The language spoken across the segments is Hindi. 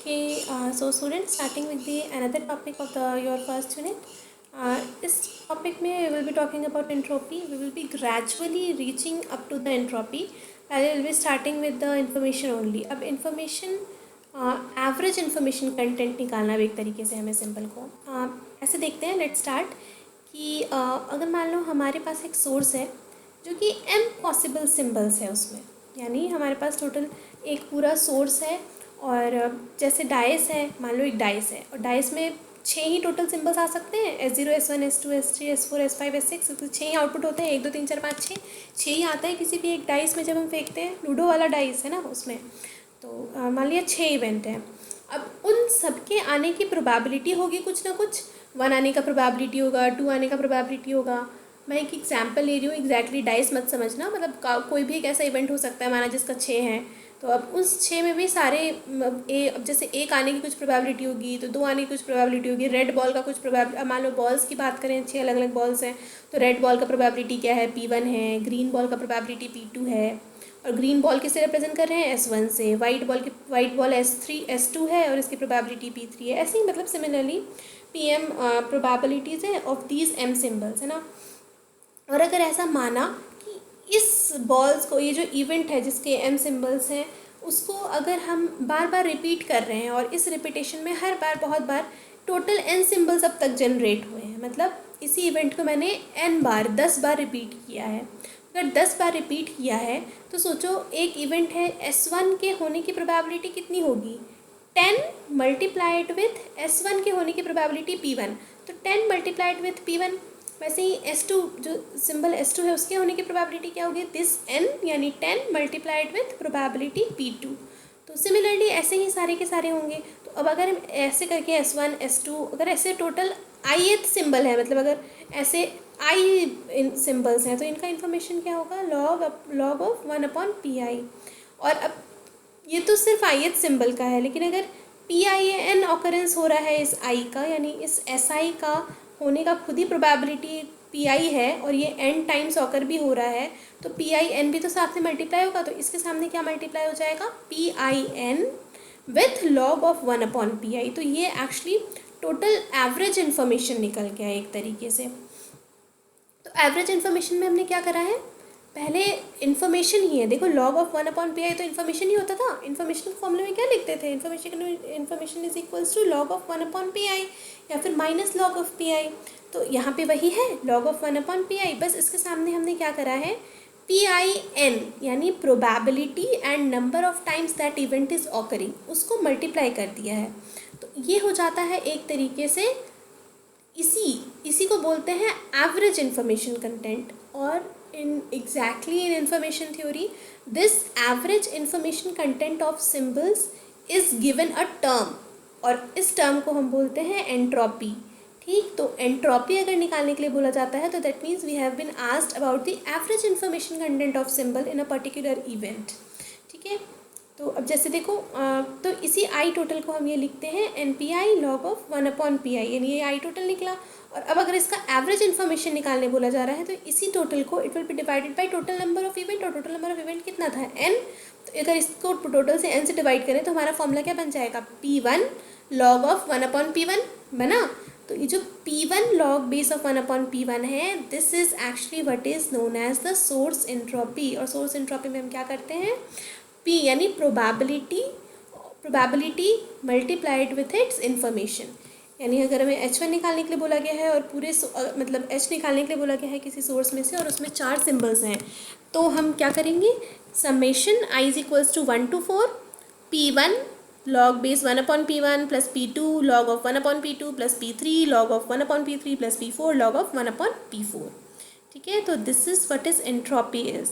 So students, starting with the another topic of your first unit. This topic में we will be talking about entropy. We will be gradually reaching up to the entropy. पहले we will be starting with the information only. अब information एवरेज इन्फॉर्मेशन कंटेंट निकालना भी एक तरीके से हमें सिंपल को ऐसे देखते हैं. लेट्स स्टार्ट कि अगर मान लो हमारे पास एक सोर्स है जो कि m पॉसिबल सिंबल्स है उसमें, यानी हमारे पास टोटल एक पूरा सोर्स है और जैसे डाइस है, मान लो एक डाइस है और डाइस में 6 ही टोटल सिंबल्स आ सकते हैं, S0 S1 S2 S3 S4 S5 S6, तो 6 ही आउटपुट होते हैं. 1 2 3 4 5 6 ही आता है किसी भी एक डाइस में. जब हम फेंकते हैं लूडो वाला डाइस है ना उसमें, तो मान लिया 6 इवेंट हैं. अब उन सब के आने की प्रोबेबिलिटी होगी कुछ ना कुछ. 1 आने का प्रोबेबिलिटी होगा, 2 आने का प्रोबेबिलिटी होगा. मैं एक एग्जाम्पल ले रही हूँ, एग्जैक्टली डाइस मत समझना, मतलब कोई भी एक ऐसा इवेंट हो सकता है माना जिसका 6 है. तो अब उस 6 में भी सारे अब जैसे 1 आने की कुछ प्रोबेबिलिटी होगी, तो 2 आने की कुछ प्रोबेबिलिटी होगी. रेड बॉल का कुछ प्रोबेबिलिटी, अब मान लो बॉल्स की बात करें, 6 अलग अलग बॉल्स हैं, तो रेड बॉल का प्रोबेबिलिटी क्या है, P1 है. ग्रीन बॉल का प्रोबेबिलिटी P2 है. और ग्रीन बॉल किससे रिप्रेजेंट कर रहे हैं, S1 से. वाइट बॉल S2 है और इसकी प्रोबेबिलिटी P3 है. ऐसे ही मतलब सिमिलरली PM प्रोबेबिलिटीज़ है ऑफ दीज M सिम्बल्स, है ना. और अगर ऐसा माना कि इस बॉल्स को, ये जो इवेंट है जिसके M सिम्बल्स हैं, उसको अगर हम बार बार रिपीट कर रहे हैं और इस रिपीटेशन में हर बार बहुत बार टोटल N सिम्बल्स अब तक जनरेट हुए हैं, मतलब इसी इवेंट को मैंने N बार 10 बार रिपीट किया है. अगर 10 बार रिपीट किया है तो सोचो एक इवेंट है, S1 के होने की प्रोबेबिलिटी कितनी होगी, 10 मल्टीप्लाइड विथ S1 के होने की प्रोबेबिलिटी P1, तो 10 मल्टीप्लाइड विथ P1. वैसे ही S2, जो सिंबल S2 है उसके होने की प्रोबेबिलिटी क्या होगी, दिस N, यानी 10 मल्टीप्लाइड विथ प्रोबेबिलिटी P2. तो सिमिलरली ऐसे ही सारे के सारे होंगे. तो अब अगर हम ऐसे करके S1 S2, अगर ऐसे टोटल ith सिंबल है, मतलब अगर ऐसे I सिंबल्स हैं, तो इनका इन्फॉर्मेशन क्या होगा, लॉग ऑफ 1/pi. और अब ये तो सिर्फ ith सिंबल का है, लेकिन अगर PIN ऑकरेंस हो रहा है इस I का, यानी इस SI का होने का खुद ही प्रोबेबिलिटी PI है और ये N टाइम्स ऑकर भी हो रहा है, तो PIN भी तो साथ में मल्टीप्लाई होगा. तो इसके सामने क्या मल्टीप्लाई हो जाएगा, PIN with log of 1/pi. तो ये एक्चुअली टोटल एवरेज इन्फॉर्मेशन निकल गया एक तरीके से. तो एवरेज इन्फॉर्मेशन में हमने क्या करा है, पहले इन्फॉर्मेशन ही है. देखो लॉग ऑफ 1/pi तो इन्फॉर्मेशन ही होता था. इन्फॉर्मेशन के फॉर्मूले में क्या लिखते थे, information is equals to log of 1/pi या फिर माइनस लॉग ऑफ pi. तो यहाँ पे वही है, लॉग ऑफ 1/pi. बस इसके सामने हमने क्या करा है, PIN यानी probability and number of times that event is occurring, उसको मल्टीप्लाई कर दिया है. तो ये हो जाता है एक तरीके से, इसी को बोलते हैं एवरेज इन्फॉर्मेशन कंटेंट. और in information theory this average information content of symbols is given a term, और इस टर्म को हम बोलते हैं एंट्रोपी. ठीक, तो एंट्रोपी अगर निकालने के लिए बोला जाता है तो that means we have been asked about the average information content of symbol in a particular event. ठीक है, तो अब जैसे देखो तो इसी आई टोटल को हम ये लिखते हैं NPI लॉग ऑफ 1/pi, यानी ये आई टोटल निकला. और अब अगर इसका एवरेज इन्फॉर्मेशन निकालने बोला जा रहा है तो इसी टोटल को it will B divided by total number of event, और टोटल नंबर ऑफ इवेंट कितना था, N. तो अगर इसको टोटल से N से डिवाइड करें तो हमारा फॉर्मूला क्या बन जाएगा, P1 लॉग ऑफ 1/P1 बना. तो ये जो P1 log base of 1/P1 है, this is actually what is known as the source entropy. और सोर्स एंट्रोपी में हम क्या करते हैं, P यानी probability multiplied with its information. यानी अगर हमें H1 निकालने के लिए बोला गया है और पूरे मतलब H निकालने के लिए बोला गया है किसी सोर्स में से, और उसमें 4 सिम्बल्स हैं, तो हम क्या करेंगे, summation I is equals to 1 to 4 P1 log base 1/P1 plus P2 log of 1/P2 plus P3 log of 1/P3 plus P4 log of 1/P4. ठीक है, तो this is what is entropy is.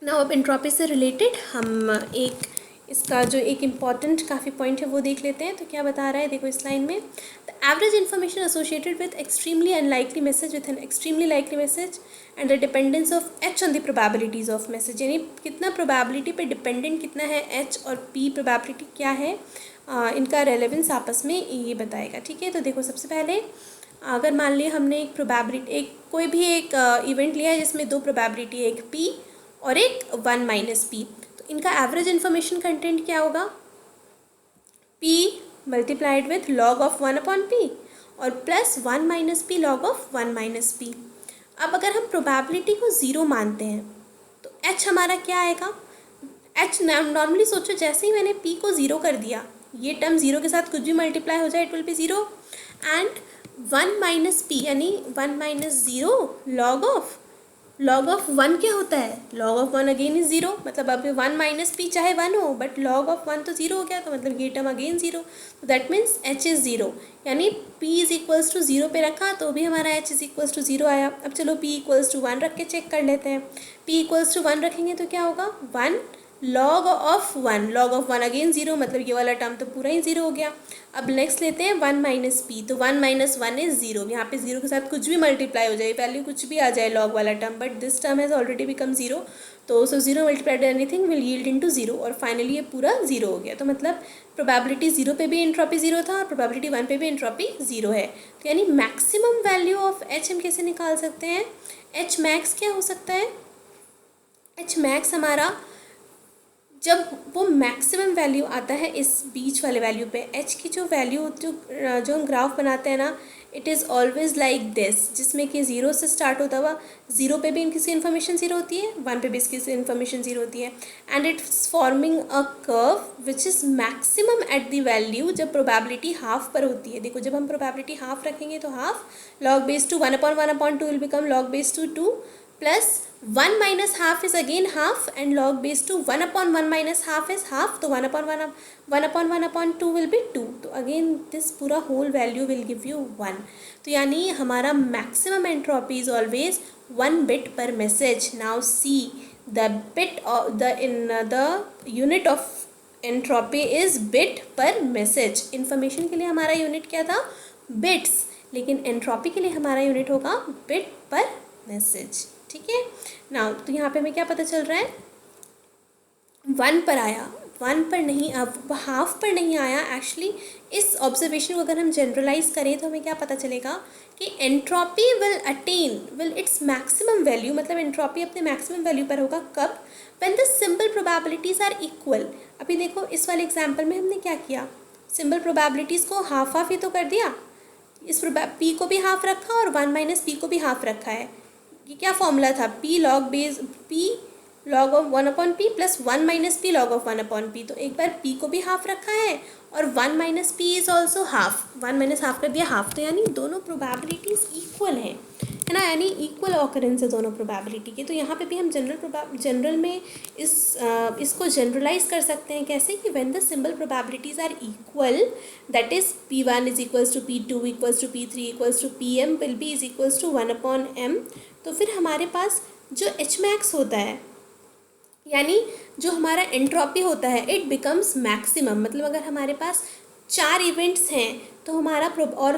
Now अब एंट्रोपी से रिलेटेड हम एक इसका जो एक इम्पॉर्टेंट काफ़ी पॉइंट है वो देख लेते हैं. तो क्या बता रहा है, देखो इस लाइन में, the average information associated with extremely unlikely message with an extremely likely message and the dependence of H on the probabilities of message. यानी कितना प्रोबेबिलिटी पे डिपेंडेंट कितना है H और P प्रोबेबिलिटी क्या है, इनका रेलेवेंस आपस में ये बताएगा. ठीक है, तो देखो सबसे पहले अगर मान लिया हमने एक प्रोबेबिलिटी, कोई भी एक इवेंट लिया है जिसमें 2 प्रोबेबिलिटी, एक P और एक 1 - P, तो इनका एवरेज इन्फॉर्मेशन कंटेंट क्या होगा, P multiplied with log of 1/p और plus 1 minus P log of 1 minus P. अब अगर हम प्रोबेबिलिटी को ज़ीरो मानते हैं तो h हमारा क्या आएगा? h नॉर्मली सोचो, जैसे ही मैंने p को ज़ीरो कर दिया, ये टर्म ज़ीरो के साथ कुछ भी मल्टीप्लाई हो जाए it will be zero, and 1 minus P यानी 1 माइनस ज़ीरो लॉग ऑफ 1 क्या होता है? Log of 1 again is zero, मतलब अब 1 माइनस पी चाहे 1 हो बट लॉग ऑफ 1 तो ज़ीरो हो गया, तो मतलब ये टर्म अगेन ज़ीरो, तो that means h is zero. यानी p is equals to zero पे रखा तो भी हमारा h is equals to zero आया। अब चलो p इक्वल्स टू 1 रख के चेक कर लेते हैं। p इक्वल्स टू 1 रखेंगे तो क्या होगा? 1 लॉग ऑफ 1 अगेन ज़ीरो, मतलब ये वाला टर्म तो पूरा ही ज़ीरो हो गया। अब नेक्स्ट लेते हैं 1 माइनस पी, तो 1 माइनस 1 इज़ ज़ीरो। यहाँ पे ज़ीरो के साथ कुछ भी मल्टीप्लाई हो जाए, वैल्यू कुछ भी आ जाए लॉग वाला term, but this term has already become zero, तो so zero multiplied anything will yield into zero, और फाइनली ये पूरा ज़ीरो हो गया। तो मतलब प्रोबेबिलिटी ज़ीरो पे भी एंट्रोपी ज़ीरो था और प्रोबेबिलिटी 1 पे भी एंट्रोपी ज़ीरो है। तो यानी मैक्सिमम वैल्यू ऑफ h हम कैसे निकाल सकते हैं? h मैक्स क्या हो सकता है? h मैक्स हमारा जब वो मैक्सिमम वैल्यू आता है इस बीच वाले वैल्यू पे, h की जो वैल्यू जो हम ग्राफ बनाते हैं ना, it is always like this, जिसमें कि ज़ीरो से स्टार्ट होता हुआ, ज़ीरो पे भी इनकी इन्फॉर्मेशन ज़ीरो होती है, 1 पे भी इसकी इन्फॉर्मेशन ज़ीरो होती है, and it's forming a curve which is maximum at the value जब प्रोबेबिलिटी हाफ पर होती है। देखो, जब हम प्रोबेबिलिटी हाफ रखेंगे तो half log base two 1/1/2 will become log base two 2 plus 1 minus half is again half and log base two 1/1 minus half is half, तो 1/1/2 विल बी 2, तो अगेन दिस पूरा whole value will give you 1। तो यानी हमारा maximum entropy is always 1 bit per message. Now see the bit the unit of entropy is bit per message. Information के लिए हमारा यूनिट क्या था? बिट्स, लेकिन एंट्रोपी के लिए हमारा यूनिट होगा बिट पर मैसेज। ठीक है नाउ, तो यहाँ पे हमें क्या पता चल रहा है? 1 पर आया, 1 पर नहीं, अब हाफ पर नहीं आया। एक्चुअली इस ऑब्जर्वेशन को अगर हम जनरलाइज करें तो हमें क्या पता चलेगा कि entropy will its maximum value, मतलब एंट्रोपी अपने मैक्सिमम वैल्यू पर होगा कब? When the simple probabilities are equal. अभी देखो इस वाले एग्जाम्पल में हमने क्या किया, सिंपल प्रोबेबिलिटीज़ को हाफ हाफ ही तो कर दिया, इस पी को भी हाफ रखा और 1 माइनस पी को भी हाफ रखा है। ये क्या फॉर्मूला था? p log of 1/p plus 1 minus P log of 1/p। तो एक बार p को भी हाफ रखा है और 1 minus P is also half, 1 minus half कर दिया हाफ, तो यानी दोनों प्रोबेबिलिटीज़ इक्वल है ना, यानी इक्वल ऑकरेंस है दोनों प्रोबेबिलिटी के। तो यहाँ पे भी हम जनरल में इसको जनरलाइज कर सकते हैं कैसे कि when the symbol probabilities are equal, that is p1 is equals to p2 equals to p3 equals to pm will be is equals to 1/m। तो फिर हमारे पास जो h मैक्स होता है, यानी जो हमारा एंट्रोपी होता है, इट बिकम्स मैक्सिमम। मतलब अगर हमारे पास 4 इवेंट्स हैं तो हमारा और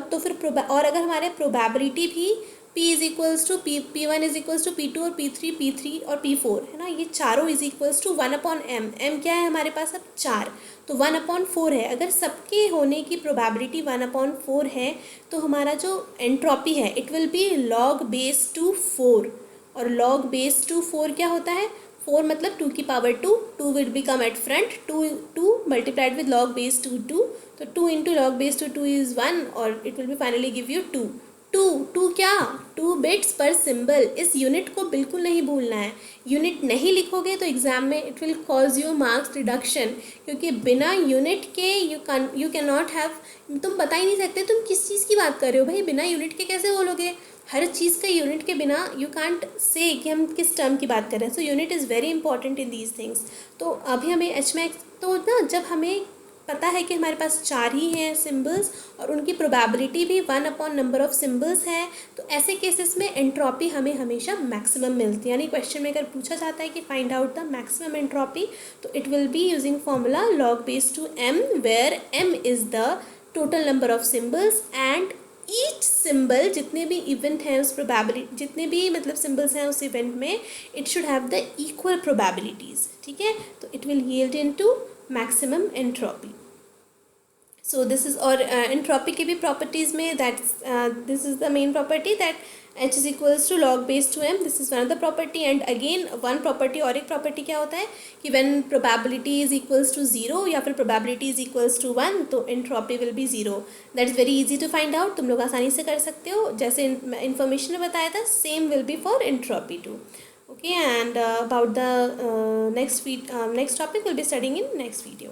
अगर हमारे प्रोबेबिलिटी भी p is equals to p1 is equals to p2 और p3 और p4 है ना, ये चारों is equals to 1/m। m क्या है हमारे पास अब? 4, तो 1/4 है। अगर सबके होने की प्रोबेबिलिटी 1/4 है तो हमारा जो एंट्रोपी है it will be log base two 4, और log बेस टू 4 क्या होता है? 4 मतलब 2 की power 2, 2 will become at front, 2 multiplied with log base two 2, तो 2 into log base two 2 is 1 और it will be finally give you 2। 2 क्या? 2 बिट्स पर सिंबल। इस यूनिट को बिल्कुल नहीं भूलना है, यूनिट नहीं लिखोगे तो एग्जाम में it will cause you marks reduction, क्योंकि बिना यूनिट के यू कैन नॉट हैव, तुम बता ही नहीं सकते तुम किस चीज़ की बात कर रहे हो भाई, बिना यूनिट के कैसे बोलोगे? हर चीज़ का यूनिट के बिना यू कांट से कि हम किस टर्म की बात कर रहे हैं। So unit is very important in these things. तो अभी हमें एच मैक्स, तो ना जब हमें पता है कि हमारे पास 4 ही हैं सिम्बल्स और उनकी प्रोबेबिलिटी भी 1 नंबर ऑफ सिम्बल्स है, तो ऐसे केसेस में एंट्रोपी हमें हमेशा मैक्सिमम मिलती है। यानी क्वेश्चन में अगर पूछा जाता है कि find out the maximum entropy, तो it will be using formula log base two m, where m is the total number of symbols and each symbol, जितने भी इवेंट हैं उस प्रोबेबिलिटी, जितने भी मतलब सिंबल्स हैं उस इवेंट में, it should have the equal probabilities. ठीक है, तो it will yield into maximum entropy. So this is, और एंट्रोपी की भी प्रॉपर्टीज़ में that's this is the main property that H is equals to log base two M, this is one of the property. And again one property, और एक प्रॉपर्टी क्या होता है कि when probability is equals to zero या फिर probability is equals to one, तो entropy will be zero. That is very easy to find out, तुम लोग आसानी से कर सकते हो. जैसे इन्फॉर्मेशन में बताया था, same will be for entropy too. Okay, and about the next topic we'll be studying in next video.